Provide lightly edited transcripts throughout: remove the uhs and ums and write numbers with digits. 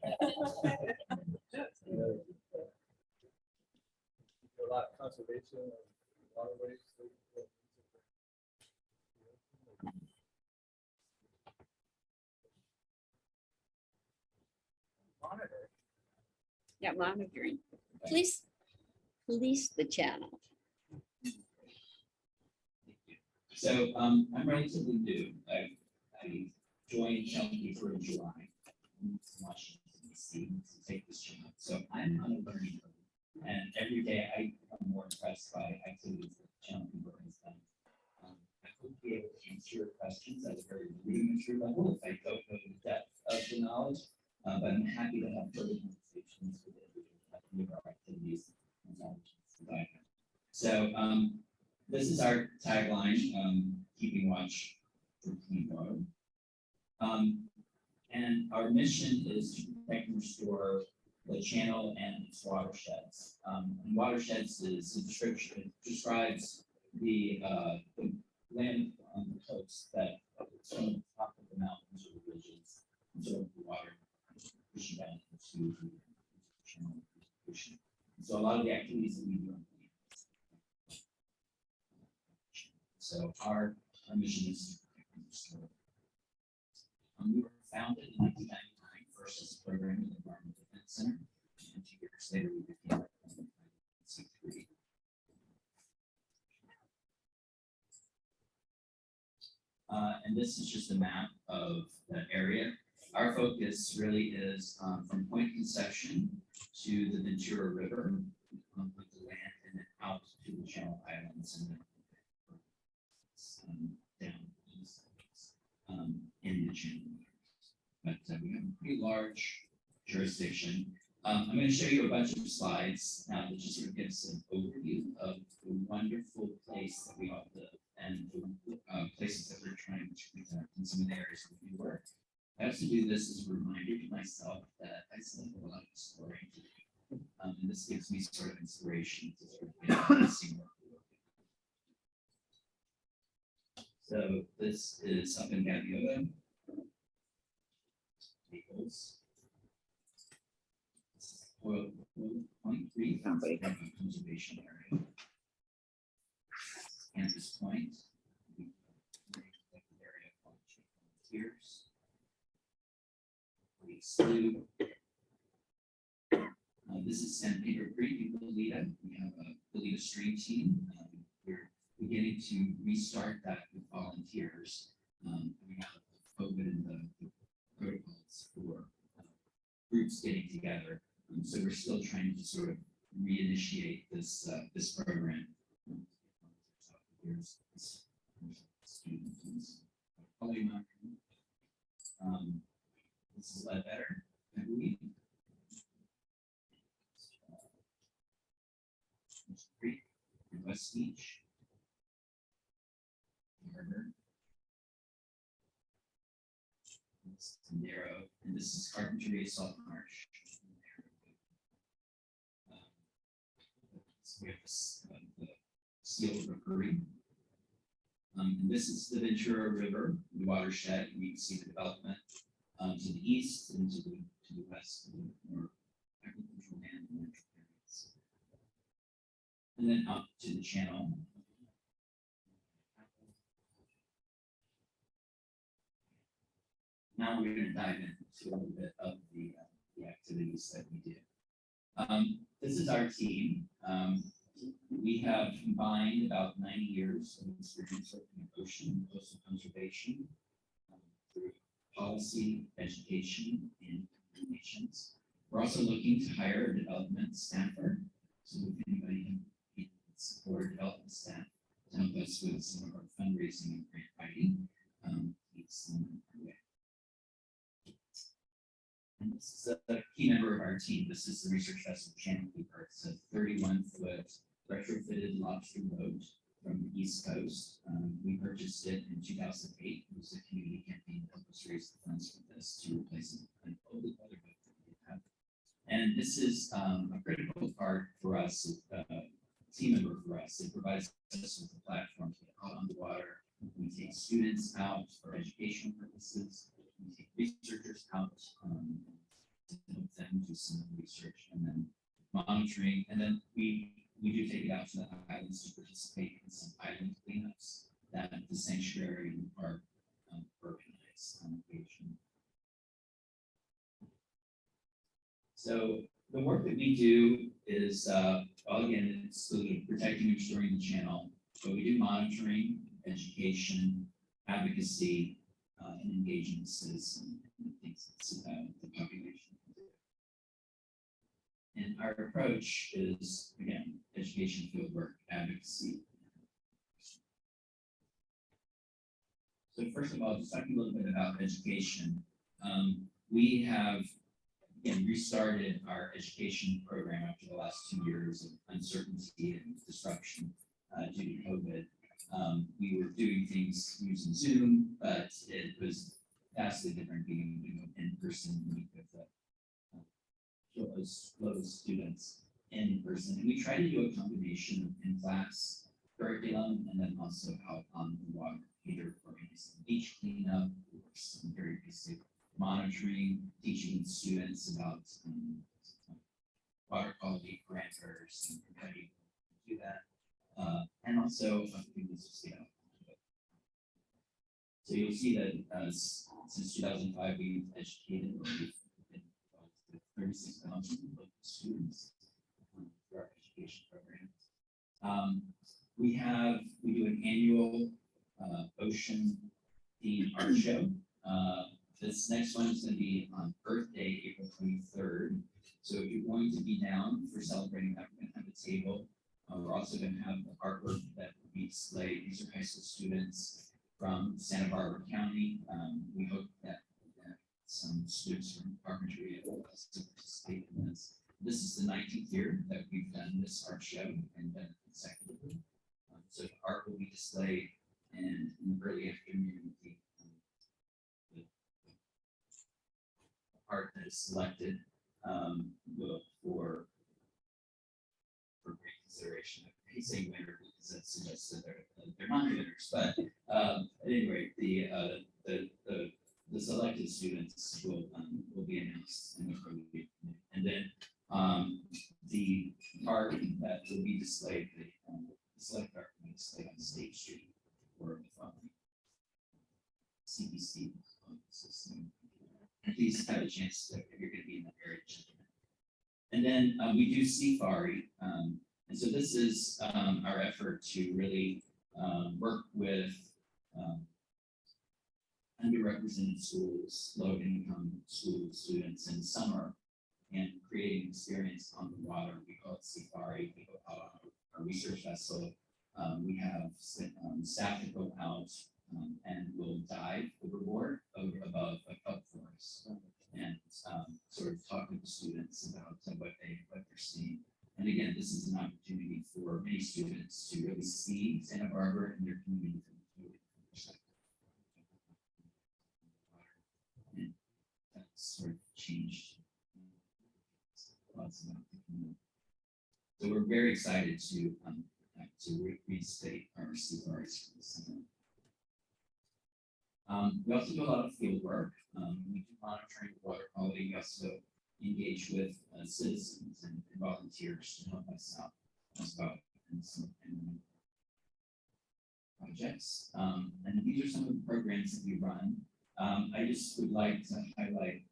A lot of conservation of waterways. Monitor. Yeah, monitoring. Police the channel. So I'm relatively new. I joined Shelby in July. In Washington, D.C. to take this job. So I'm on a learning curve. And every day I become more impressed by activities that Channel People has done. I hope to be able to answer your questions at a very rudimentary level if I don't know the depth of the knowledge. But I'm happy to have further conversations with any of our activities and knowledge that I have. So this is our tagline, keeping watch for clean water. And our mission is to protect and restore the channel and its watersheds. And watersheds is a description, it describes the land on the coast that sort of top of the mountains or the ridges, and sort of the water pushing down into the channel ocean. So a lot of the activities that we do. So our mission is to protect and restore. We were founded in 1999, first as a program in the Environmental Defense Center, and 2 years later we became a C3. And this is just a map of the area. Our focus really is from Point Conception to the Ventura River, with the land, and then out to the Channel Islands, and then down east in the channel. But we have a pretty large jurisdiction. I'm going to show you a bunch of slides now that just sort of gives an overview of the wonderful place that we all live and the places that we're trying to protect in some of the areas where we work. I also do this as a reminder to myself that I still have a lot of exploring to do. And this gives me sort of inspiration to sort of get out and see what we're looking at. So this is up in Gaviota. Naples. This is Point 3, conservation area. Campus Point. Area called Volunteers. This is San Pedro Creek in Goleta. We have a Goleta stream team. We're beginning to restart that with volunteers. We have COVID and the protocols for groups getting together. So we're still trying to sort of reinitiate this this program. Here's students. This is Ledbetter, I believe. Creek, West Beach, Harbor. This is Narrow, and this is Carpentry Salt Marsh. So we have the Steel Rookery. And this is the Ventura River, the watershed. You can see the development to the east and to the west, the more agricultural land and natural areas. And then up to the channel. Now we're going to dive into a little bit of the activities that we do. This is our team. We have combined about 90 years of experience working in ocean and coastal conservation through policy, education, and communications. We're also looking to hire a development staffer. So if anybody can support development staff to help us with some of our fundraising and grant writing, please send them our way. And this is a key member of our team. This is the research vessel Channel Keeper. It's a 31-foot retrofitted lobster boat from the East Coast. We purchased it in 2008. It was a community campaign that helped us raise the funds for this to replace an older boat that we have. And this is a critical part for us, a team member for us. It provides us with a platform to get out on the water. We take students out for educational purposes. We take researchers out to help them do some research, and then monitoring, and then we do take it out to the islands to participate in some island cleanups that the sanctuary and the park organize on occasion. So the work that we do is, well, again, it's sort of protecting and restoring the channel, but we do monitoring, education, advocacy, and engaging the citizen and the things that the population can do. And our approach is, again, education, fieldwork, advocacy. So first of all, just talking a little bit about education, we have, again, restarted our education program after the last 2 years of uncertainty and disruption due to COVID. We were doing things using Zoom, but it was vastly different being in person with those students in person. And we try to do a combination of in-class curriculum and then also out on the water, either organizing beach cleanup or some very basic monitoring, teaching students about water quality parameters and how you do that. And also helping the scale. So you'll see that since 2005, we've educated over 36,000 local students through our education programs. We do an annual ocean themed art show. This next one is going to be on Earth Day, April 23rd. So if you're going to be down for celebrating that, we're going to have a table. We're also going to have the artwork that will be displayed. These are high school students from Santa Barbara County. We hope that some students from carpentry will also participate in this. This is the 19th year that we've done this art show and done it consecutively. So the art will be displayed, and in the early afternoon, the art that is selected for great consideration. I say winner because that suggests that they're not winners, but at any rate, the selected students will be announced in the early, and then the art that will be displayed, the select art will be displayed on State Street or the CBC system. Please have a chance to, if you're going to be in that area. And then we do Safari. And so this is our effort to really work with underrepresented schools, low-income school students in summer and creating experience on the water. We call it Safari. We go out on our research vessel. We have staff that go out and will dive overboard above a kelp forest and sort of talk with the students about what they're seeing. And again, this is an opportunity for many students to really see Santa Barbara and their community from a totally different perspective. And that's sort of changed lots about the community. So we're very excited to restate our CRs for the summer. We also do a lot of field work. We do monitoring water quality. We also engage with citizens and volunteers to help us out in some projects. And these are some of the programs that we run. I just would like to highlight,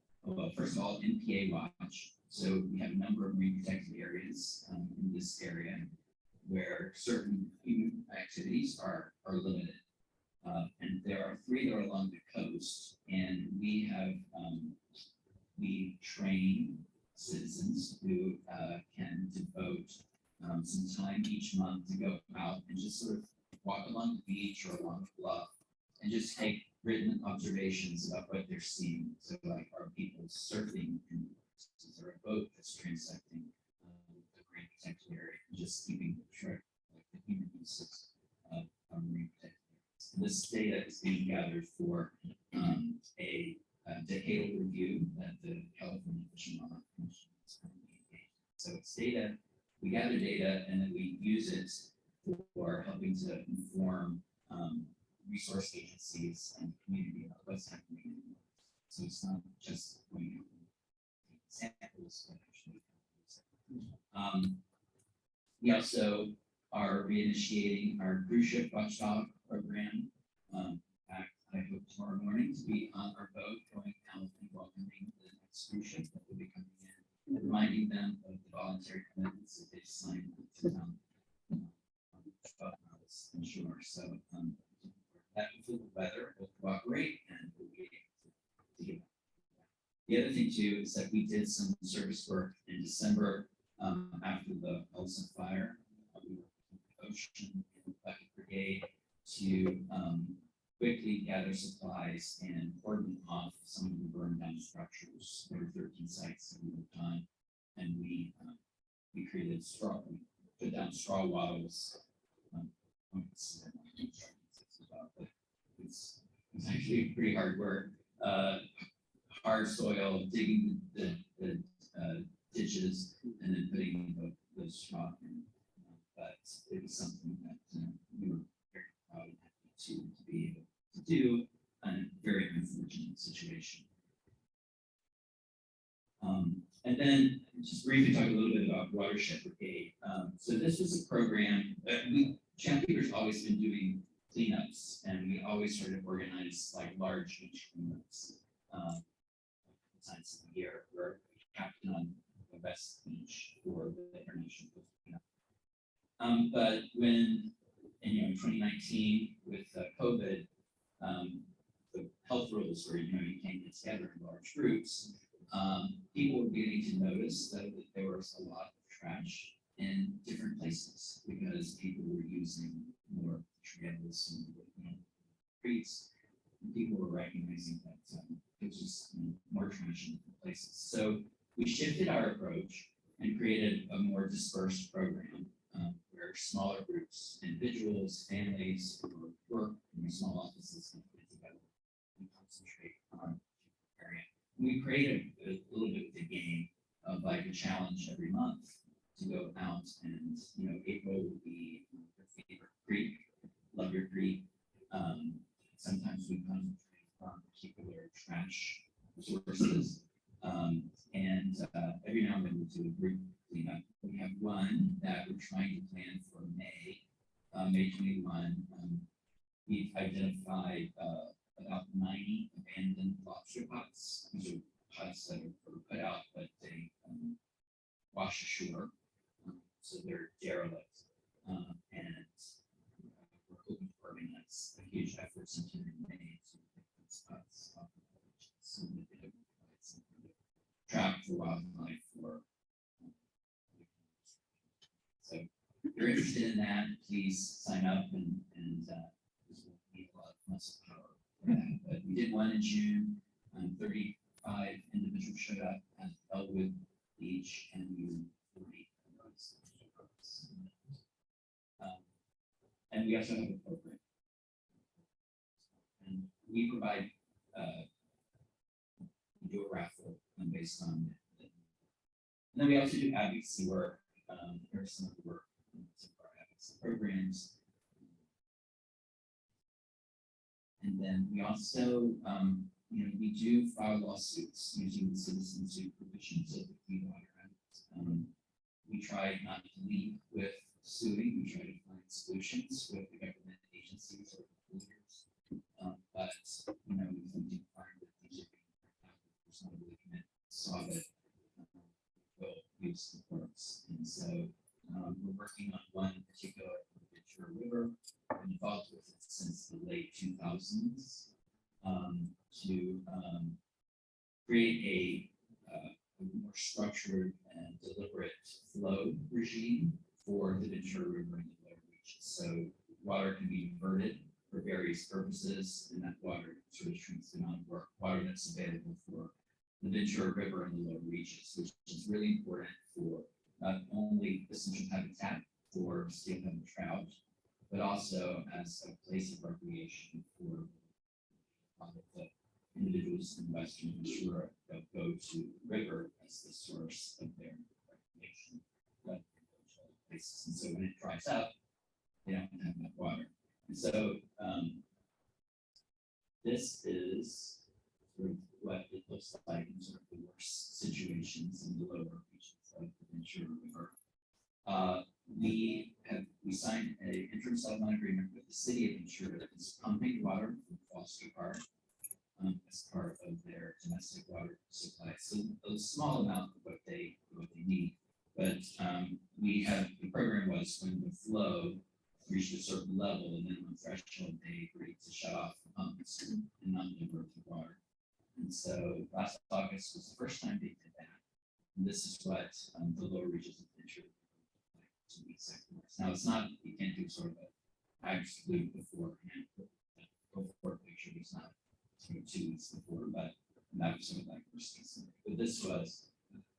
first of all, NPA Watch. So we have a number of marine protected areas in this area where certain human activities are limited. And there are 3 that are along the coast, and we have we train citizens who can devote some time each month to go out and just sort of walk along the beach or along the bluff and just take written observations about what they're seeing. So like, are people surfing, and is there a boat that's transecting the marine protected area, and just keeping track like the human uses of marine protected areas. And this data is being gathered for a decadal review that the California Fish and Wildlife Commission is currently engaged in. So it's data, we gather data, and then we use it for helping to inform resource agencies and community about what's happening. So it's not just going out and samples. We also are reinitiating our cruise ship watchdog program. I hope tomorrow morning to be on our boat going out and welcoming the next cruise ship that will be coming in, and reminding them of the voluntary commitments that they've signed to on shore. So that will the weather will cooperate and we'll be able to do that. The other thing too is that we did some service work in December after the Elsa fire. We were in the ocean in the bucket brigade to quickly gather supplies and cordon off some of the burned down structures. There were 13 sites that we worked on, and we created straw. We put down straw wattles. It's actually pretty hard work. Hard soil, digging the ditches, and then putting the straw in. But it was something that we were very proud and happy to be able to do in a very unfortunate situation. And then just briefly talk a little bit about Watershed Brigade. So this was a program that Championers always been doing cleanups, and we always sort of organize like large beach cleanups. Times of the year, we're captain on the West Beach for the international cleanup. But when in 2019 with COVID, the health rules where you can't get together in large groups, people were beginning to notice that there was a lot of trash in different places because people were using more trails and creeks. And people were recognizing that it was just more trash in different places. So we shifted our approach and created a more dispersed program where smaller groups, individuals, families, or work in small offices can get together and concentrate on the area. We created a little bit of a game of like a challenge every month to go out and, April would be your favorite creek, love your creek. Sometimes we concentrate on particular trash sources. And every now and then we'll do a group cleanup. We have one that we're trying to plan for May 21. We've identified about 90 abandoned lobster pots. These are pots that are put out, but they wash ashore. So they're derelict. And we're hoping to organize a huge efforts into May to pick these pots off of the beaches so that they don't provide some kind of trap for wildlife or so if you're interested in that, please sign up and this will need a lot of muscle power for that. But we did one in June, 35 individuals showed up at Elwood Beach and we were 40 and we also have a program. And we provide we do a raffle based on it. And then we also do advocacy work. Here's some of the work in some of our advocacy programs. And then we also, we do file lawsuits using the citizen suit provisions of the Clean Water Act. We try not to lead with suing. We try to find solutions with the government agencies or leaders. But we do find that these are being there's not a really commit saw that will use the courts. And so we're working on one particular Ventura River. I've been involved with it since the late 2000s to create a more structured and deliberate flow regime for the Ventura River and the lower reaches. So water can be diverted for various purposes, and that water sort of shrinks the amount of water that's available for the Ventura River and the lower reaches, which is really important for not only essential habitat for steelhead and trout, but also as a place of recreation for a lot of the individuals in Western Ventura that go to the river as the source of their recreation. Places. And so when it dries up, they don't have enough water. And so this is sort of what it looks like in sort of the worst situations in the lower regions of the Ventura River. We signed an interim settlement agreement with the city of Ventura that is pumping water from Foster Park as part of their domestic water supply. So a small amount of what they need. But the program was when the flow reached a certain level, and then on threshold, they agreed to shut off the pumps and not divert the water. And so last August was the first time they did that. And this is what the lower reaches of Ventura like 2 weeks afterwards. Now it's not, you can't do sort of an absolute beforehand. Before picture was not sort of 2 weeks before, but that was sort of like worst case scenario. But this was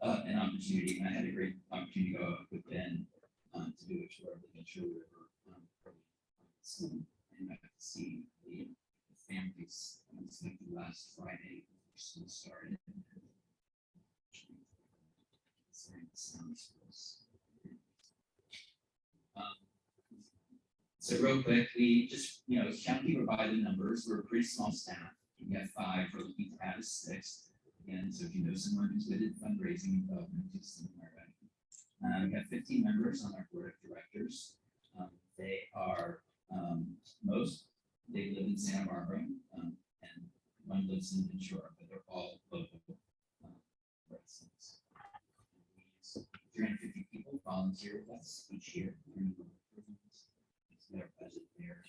an opportunity, and I had a great opportunity to go up with Ben to do a tour of the Ventura River and I got to see the families. It was like the last Friday before school started. So real quick, we just, county provide the numbers. We're a pretty small staff. We have 5, we're looking to add a 6th. Again, so if you know someone who's good at fundraising and development, do something like that. We have 15 members on our board of directors. They are they live in Santa Barbara, and one lives in Ventura, but they're all local residents. 350 people volunteer with us each year. Their budget there,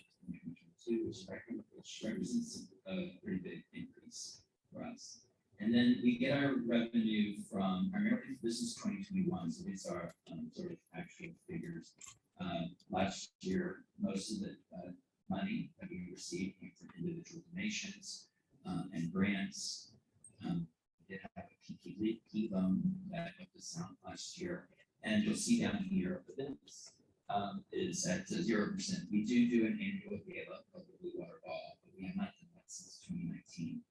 which represents a pretty big increase for us. And then we get our revenue from primarily, this is 2021, so these are sort of actual figures. Last year, most of the money that we received came from individual donations and grants. We did have a PPP loan that helped us out last year. And you'll see down here, the business is at 0%. We do an annual gala of the Blue Water Ball, but we have not done that since 2019.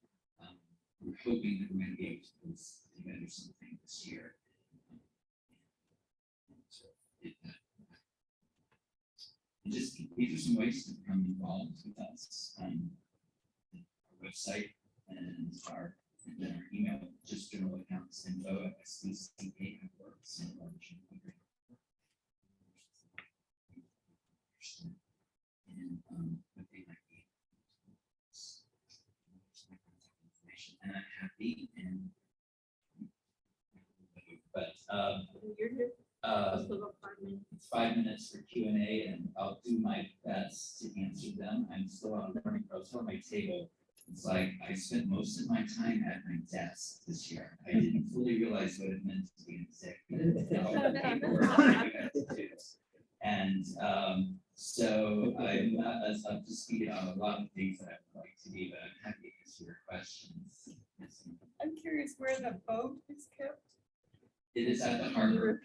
We're hoping that we're going to be able to put together something this year. And just these are some ways to become involved with us. Our website and our email, just general accounts info at SBCA@works and what they might be. And I'm happy and but You're here. 5 minutes for Q&A, and I'll do my best to answer them. I'm still on learning curve. So on my table, it's like I spent most of my time at my desk this year. I didn't fully realize what it meant to be an executive. All the paperwork I had to do. And so I'm not as up to speed on a lot of things that I would like to be, but I'm happy to answer your questions. I'm curious where the boat is kept. It is at the harbor.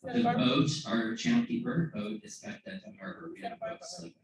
The boat, our channel keeper boat is kept at the harbor. We have boats like